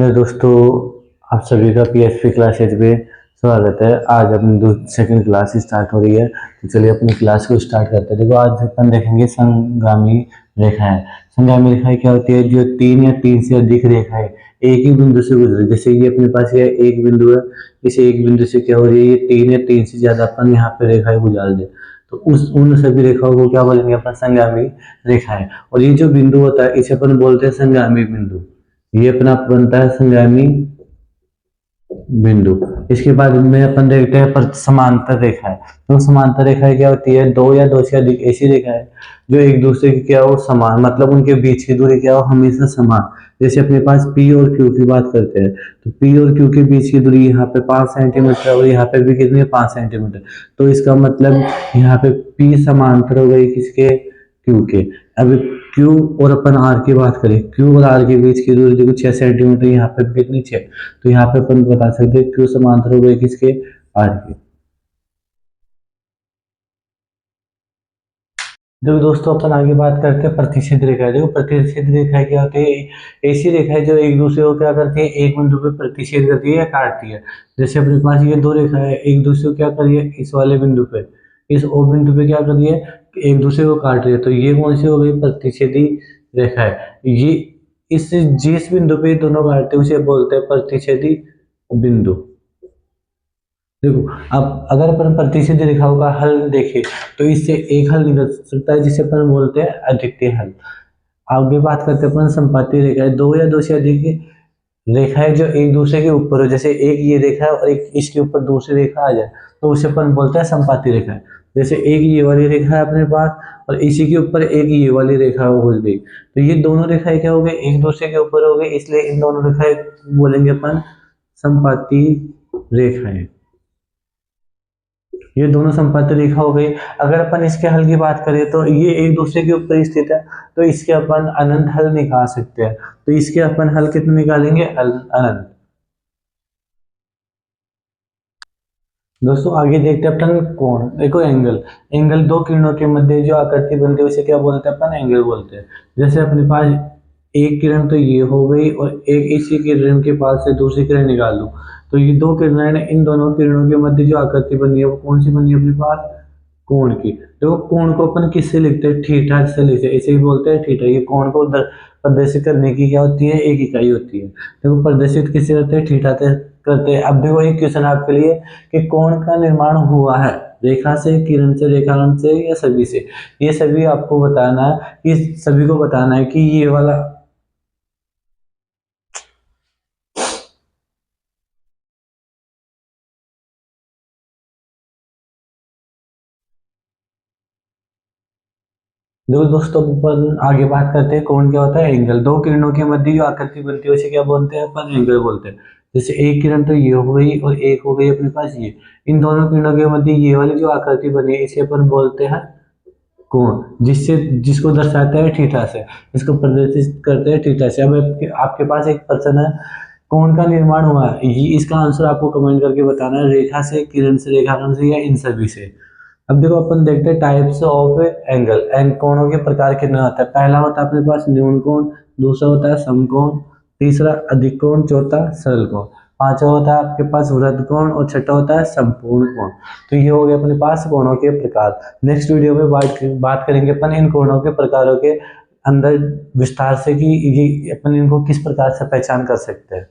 Hello दोस्तों, आप सभी का पीएचपी क्लासेज में स्वागत है। आज अपनी सेकंड क्लास स्टार्ट हो रही है, तो चलिए अपनी क्लास को स्टार्ट करते हैं। देखो आज अपन देखेंगे संगामी रेखाएं। संगामी रेखाएं क्या होती है? जो तीन या तीन से अधिक रेखाएं एक ही बिंदु से गुजरे। जैसे ये अपने पास ये एक बिंदु है, इस एक बिंदु से क्या हो रही है, ये तीन या तीन से ज्यादा अपन यहाँ पे रेखाएं गुजार दे, तो उन सभी रेखाओं को क्या बोलेंगे अपन? संगामी रेखाएं। और ये जो बिंदु होता है इसे अपन बोलते हैं संगामी बिंदु। ये अपना बनता है संगामी बिंदु। इसके बाद में अपन देखते हैं समांतर रेखाएं। तो समांतर रेखाएं क्या होती है? दो या दो से अधिक ऐसी रेखाएं जो एक दूसरे की क्या हो, समान, मतलब उनके बीच की दूरी क्या हो, हमेशा समान। जैसे अपने पास पी और क्यू की बात करते हैं, तो पी और क्यू के बीच की दूरी यहाँ पे 5 सेंटीमीटर और यहाँ पे भी कितनी है? 5 सेंटीमीटर। तो इसका मतलब यहाँ पे पी समांतर हो गई किसके? क्यू के। अब क्यू और अपन आर की बात करें, क्यू और आर के बीच की दूरी देखो 6 सेंटीमीटर, यहाँ पे कितनी? 6। तो यहाँ पे अपन बता सकते हैं क्यू समांतर हो गए किसके? आर के। देखो दोस्तों, अपन आगे बात करते हैं प्रतिच्छेद रेखा। देखो प्रतिच्छेद रेखा क्या होती है? ऐसी रेखा है जो एक दूसरे को क्या करती है? एक बिंदु पे प्रतिच्छेद करती है या काटती है। जैसे अपने पास ये दो रेखा है, एक दूसरे को क्या करिए? इस वाले बिंदु पे, इस ओ बिंदु पे क्या करिए? एक दूसरे को काट रही है। तो ये कौन सी हो गई? प्रतिच्छेदी रेखा है। ये इस जिस बिंदु पे ये दोनों काटते हैं उसे बोलते हैं प्रतिच्छेदी बिंदु। देखो, अब अगर अपन प्रतिच्छेद रेखाओं का हल देखें तो इससे एक हल निकल सकता है जिसे अपन बोलते हैं अद्वितीय हल। आगे बात करते हैं अपन संपाती रेखाएं। दो या दो से अधिक रेखाएं जो एक दूसरे के ऊपर हो, जैसे एक ये रेखा है और एक इसके ऊपर दूसरी रेखा आ जाए, तो उसे अपन बोलते हैं संपाती रेखाएं। जैसे एक ये वाली रेखा है अपने पास और इसी के ऊपर एक ये वाली रेखा हो गई, तो ये दोनों रेखाएं क्या हो गई? एक दूसरे के ऊपर हो गई, इसलिए इन दोनों रेखाएं बोलेंगे अपन संपाती रेखाएं। ये दोनों संपत्ति रेखा हो गई। अगर अपन इसके हल की बात करें तो ये एक दूसरे के ऊपर स्थित है, तो इसके अपन अनंत हल निकाल सकते हैं। तो इसके अपन हल कितने निकालेंगे? अनंत। दोस्तों आगे देखते हैं अपन कोण। देखो एंगल, एंगल दो किरणों के मध्य जो आकृति बनती है उसे क्या बोलते हैं? अपन एंगल बोलते हैं। जैसे अपने पास एक किरण तो ये हो गई और एक इसी किरण के पास से दूसरी किरण निकाल लूं, तो ये दो किरणें हैं, इन दोनों किरणों के मध्य जो आकृति बनी है वो कौन सी बनी है अपने पास? कोण की। तो कोण को अपन किससे लिखते हैं? थीटा से लिखते हैं। इसे ही बोलते हैं थीटा। ये कोण को प्रदर्शित करने की क्या होती है? एक इकाई होती है। देखो प्रदर्शित किससे करते हैं? थीटा से करते हैं। अब भी वही क्वेश्चन आपके लिए कि कोण का निर्माण हुआ है रेखा से, किरण से, रेखाखंड से या सभी से। ये सभी आपको बताना है, ये सभी को बताना है कि ये वाला। देखो दोस्तों, अपन आगे बात करते हैं कोण क्या होता है? एंगल। दो किरणों के मध्य जो आकृति बनती है उसे क्या बोलते हैं? अपन एंगल बोलते हैं। जैसे एक किरण तो ये हो गई और एक हो गई अपने पास ये, इन दोनों किरणों के मध्य ये वाली जो आकृति बनी है इसे अपन बोलते हैं कोण, जिससे जिसको दर्शाते हैं थीटा से, इसको प्रदर्शित करते हैं थीटा से। अब आपके पास एक प्रश्न है, कोण का निर्माण हुआ है, ये इसका आंसर आपको कमेंट करके बताना है, रेखा से, किरण से, रेखाखंड से या इन सभी से। अब देखो अपन देखते हैं टाइप्स ऑफ एंगल। कोणों के प्रकार कितने होते हैं? पहला होता है अपने पास न्यून कोण, दूसरा होता है समकोण, तीसरा अधिक कोण, चौथा सरल कोण, पांचवा होता है आपके पास वृत्त कोण और छठा होता है संपूर्ण कोण। तो ये हो गए अपने पास कोणों के प्रकार। नेक्स्ट वीडियो में बात करेंगे अपन इन कोणों के प्रकारों के अंदर विस्तार से कि ये अपन इनको किस प्रकार से पहचान कर सकते हैं।